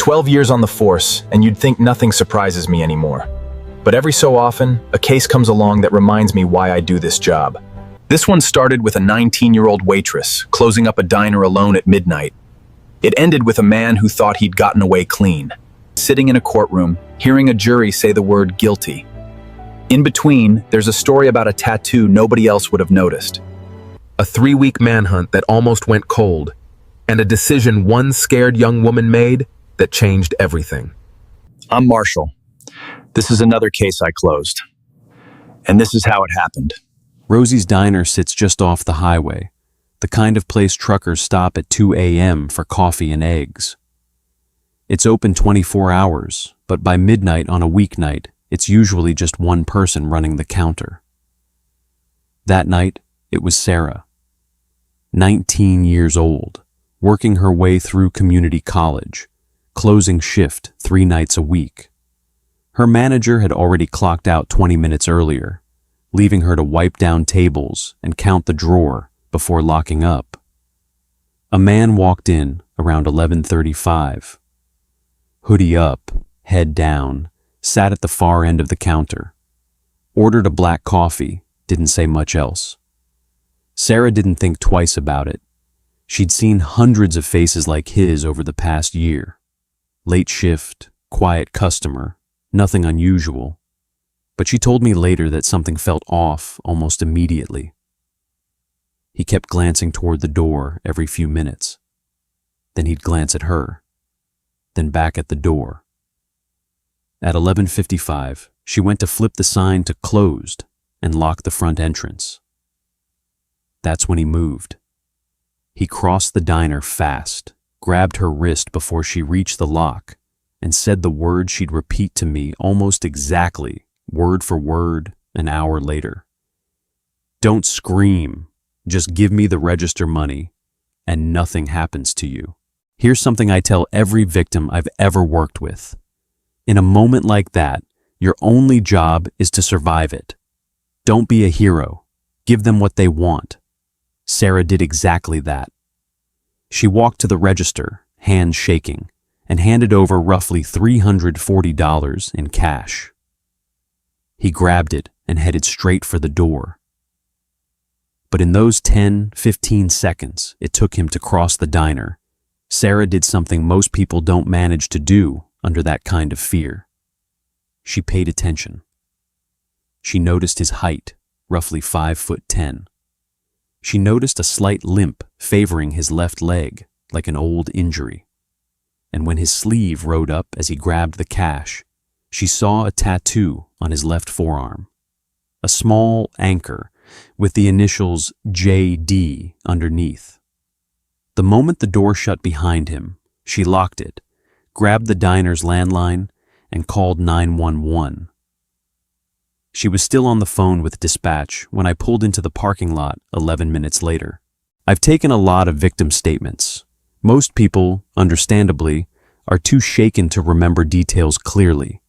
12 years on the force, and you'd think nothing surprises me anymore. But every so often, a case comes along that reminds me why I do this job. This one started with a 19-year-old waitress closing up a diner alone at midnight. It ended with a man who thought he'd gotten away clean, sitting in a courtroom, hearing a jury say the word guilty. In between, there's a story about a tattoo nobody else would have noticed. A 3-week manhunt that almost went cold, and a decision one scared young woman made that changed everything. I'm Marshall. This is another case I closed. And this is how it happened. Rosie's Diner sits just off the highway, the kind of place truckers stop at 2 a.m. for coffee and eggs. It's open 24 hours, but by midnight on a weeknight, it's usually just one person running the counter. That night, it was Sarah, 19 years old, working her way through community college, closing shift 3 nights a week. Her manager had already clocked out 20 minutes earlier, leaving her to wipe down tables and count the drawer before locking up. A man walked in around 11:35. Hoodie up, head down, sat at the far end of the counter. Ordered a black coffee, didn't say much else. Sarah didn't think twice about it. She'd seen hundreds of faces like his over the past year. Late shift, quiet customer, nothing unusual. But she told me later that something felt off almost immediately. He kept glancing toward the door every few minutes. Then he'd glance at her, then back at the door. At 11:55, she went to flip the sign to closed and lock the front entrance. That's when he moved. He crossed the diner fast, grabbed her wrist before she reached the lock, and said the word she'd repeat to me almost exactly, word for word, an hour later. "Don't scream. Just give me the register money, and nothing happens to you." Here's something I tell every victim I've ever worked with. In a moment like that, your only job is to survive it. Don't be a hero. Give them what they want. Sarah did exactly that. She walked to the register, hands shaking, and handed over roughly $340 in cash. He grabbed it and headed straight for the door. But in those 10-15 seconds it took him to cross the diner, Sarah did something most people don't manage to do under that kind of fear. She paid attention. She noticed his height, roughly 5'10". She noticed a slight limp favoring his left leg, like an old injury. And when his sleeve rode up as he grabbed the cash, she saw a tattoo on his left forearm. A small anchor with the initials JD underneath. The moment the door shut behind him, she locked it, grabbed the diner's landline, and called 911. She was still on the phone with dispatch when I pulled into the parking lot 11 minutes later. I've taken a lot of victim statements. Most people, understandably, are too shaken to remember details clearly,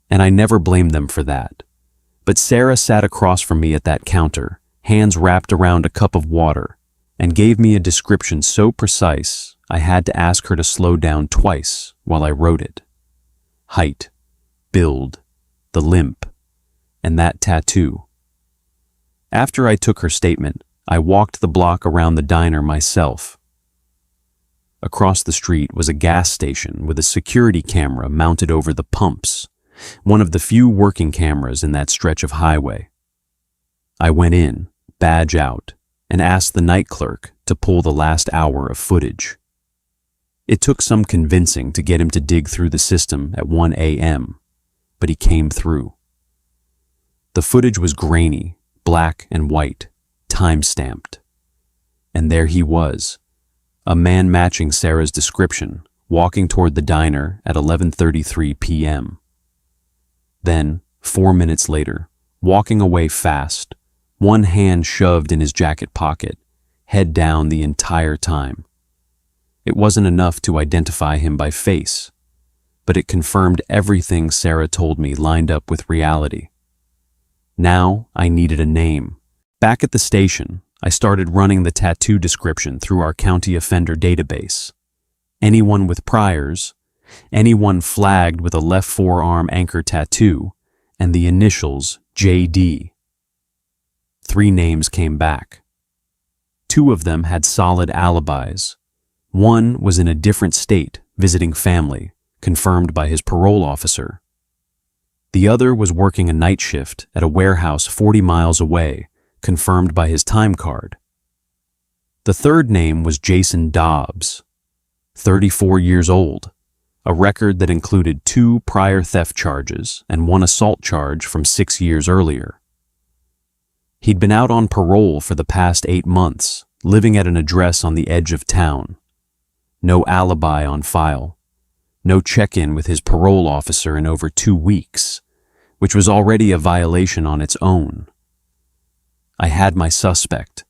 and I never blame them for that. But Sarah sat across from me at that counter, hands wrapped around a cup of water, and gave me a description so precise I had to ask her to slow down twice while I wrote it. Height, build, the limp, and that tattoo. After I took her statement, I walked the block around the diner myself. Across the street was a gas station with a security camera mounted over the pumps, one of the few working cameras in that stretch of highway. I went in, badge out, and asked the night clerk to pull the last hour of footage. It took some convincing to get him to dig through the system at 1 a.m., but he came through. The footage was grainy, black and white, time-stamped. And there he was, a man matching Sarah's description, walking toward the diner at 11:33 p.m. Then, 4 minutes later, walking away fast, one hand shoved in his jacket pocket, head down the entire time. It wasn't enough to identify him by face, but it confirmed everything Sarah told me lined up with reality. Now I needed a name. Back at the station, I started running the tattoo description through our county offender database. Anyone with priors, anyone flagged with a left forearm anchor tattoo, and the initials JD. 3 names came back. 2 of them had solid alibis. One was in a different state, visiting family, confirmed by his parole officer. The other was working a night shift at a warehouse 40 miles away, confirmed by his time card. The 3rd name was Jason Dobbs, 34 years old, a record that included 2 prior theft charges and 1 assault charge from 6 years earlier. He'd been out on parole for the past 8 months, living at an address on the edge of town. No alibi on file. No check-in with his parole officer in over 2 weeks, which was already a violation on its own. I had my suspect.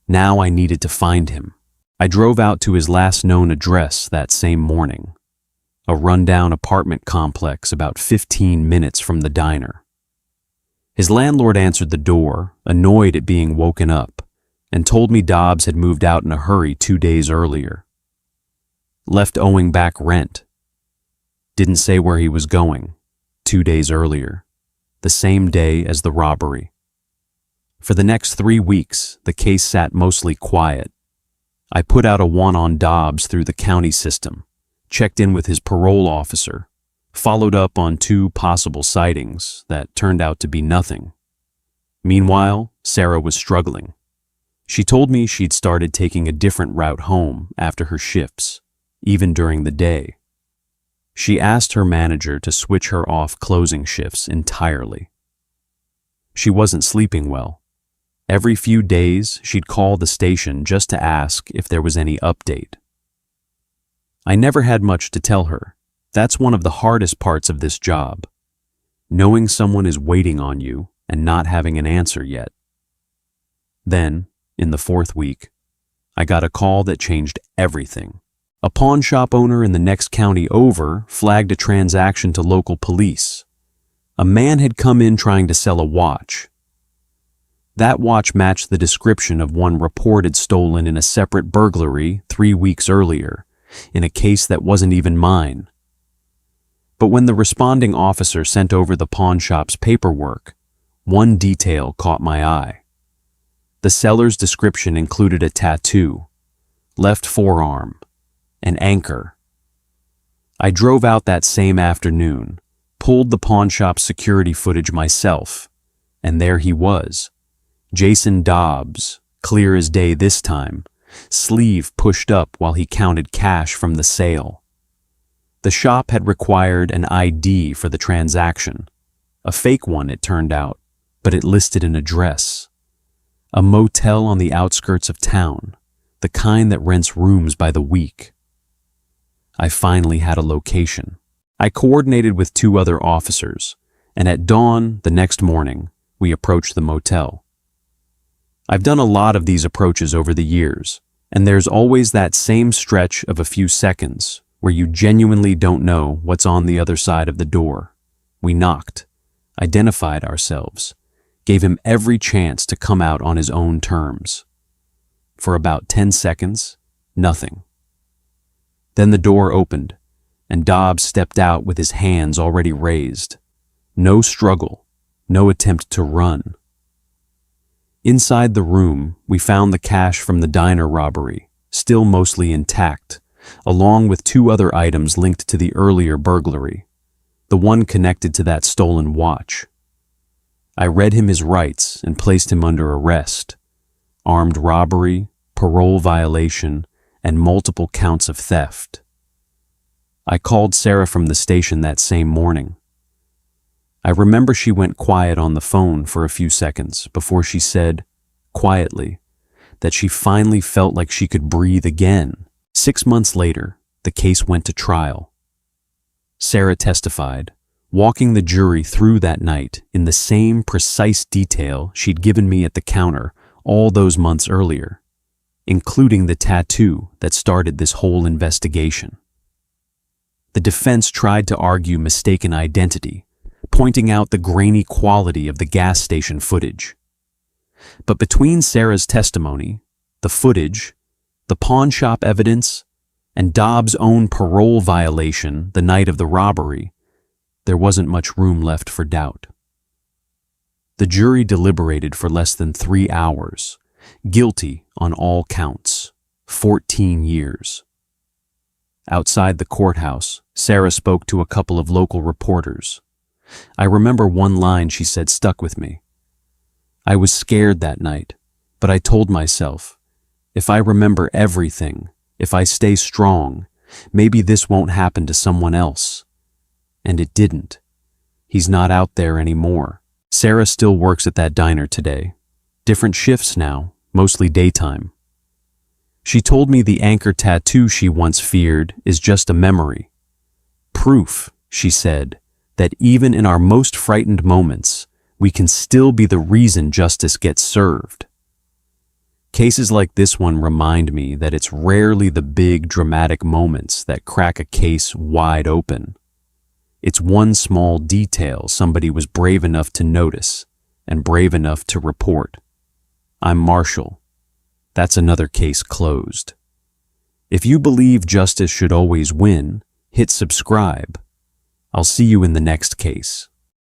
Now I needed to find him. I drove out to his last known address that same morning, a rundown apartment complex about 15 minutes from the diner. His landlord answered the door, annoyed at being woken up, and told me Dobbs had moved out in a hurry 2 days earlier. Left owing back rent. Didn't say where he was going. 2 days earlier, the same day as the robbery. For the next 3 weeks, the case sat mostly quiet. I put out a 1 on Dobbs through the county system, checked in with his parole officer, followed up on 2 possible sightings that turned out to be nothing. Meanwhile, Sarah was struggling. She told me she'd started taking a different route home after her shifts, even during the day. She asked her manager to switch her off closing shifts entirely. She wasn't sleeping well. Every few days, she'd call the station just to ask if there was any update. I never had much to tell her. That's one of the hardest parts of this job. Knowing someone is waiting on you and not having an answer yet. Then, in the 4th week, I got a call that changed everything. A pawn shop owner in the next county over flagged a transaction to local police. A man had come in trying to sell a watch. That watch matched the description of one reported stolen in a separate burglary 3 weeks earlier, in a case that wasn't even mine. But when the responding officer sent over the pawn shop's paperwork, one detail caught my eye. The seller's description included a tattoo, left forearm, an anchor. I drove out that same afternoon, pulled the pawn shop's security footage myself, and there he was. Jason Dobbs, clear as day this time, sleeve pushed up while he counted cash from the sale. The shop had required an ID for the transaction. A fake one, it turned out, but it listed an address. A motel on the outskirts of town, the kind that rents rooms by the week. I finally had a location. I coordinated with 2 other officers, and at dawn the next morning, we approached the motel. I've done a lot of these approaches over the years, and there's always that same stretch of a few seconds where you genuinely don't know what's on the other side of the door. We knocked, identified ourselves, gave him every chance to come out on his own terms. For about 10 seconds, nothing. Then the door opened, and Dobbs stepped out with his hands already raised. No struggle, no attempt to run. Inside the room, we found the cash from the diner robbery, still mostly intact, along with 2 other items linked to the earlier burglary, the one connected to that stolen watch. I read him his rights and placed him under arrest: armed robbery, parole violation, and multiple counts of theft. I called Sarah from the station that same morning. I remember she went quiet on the phone for a few seconds before she said, quietly, that she finally felt like she could breathe again. 6 months later, the case went to trial. Sarah testified, walking the jury through that night in the same precise detail she'd given me at the counter all those months earlier, including the tattoo that started this whole investigation. The defense tried to argue mistaken identity, pointing out the grainy quality of the gas station footage. But between Sarah's testimony, the footage, the pawn shop evidence, and Dobbs' own parole violation the night of the robbery, there wasn't much room left for doubt. The jury deliberated for less than 3 hours, guilty on all counts, 14 years. Outside the courthouse, Sarah spoke to a couple of local reporters. I remember one line she said stuck with me. I was scared that night, but I told myself, if I remember everything, if I stay strong, maybe this won't happen to someone else. And it didn't. He's not out there anymore. Sarah still works at that diner today. Different shifts now, mostly daytime. She told me the anchor tattoo she once feared is just a memory. Proof, she said, that even in our most frightened moments, we can still be the reason justice gets served. Cases like this one remind me that it's rarely the big dramatic moments that crack a case wide open. It's one small detail somebody was brave enough to notice and brave enough to report. I'm Marshall. That's another case closed. If you believe justice should always win, hit subscribe. I'll see you in the next case.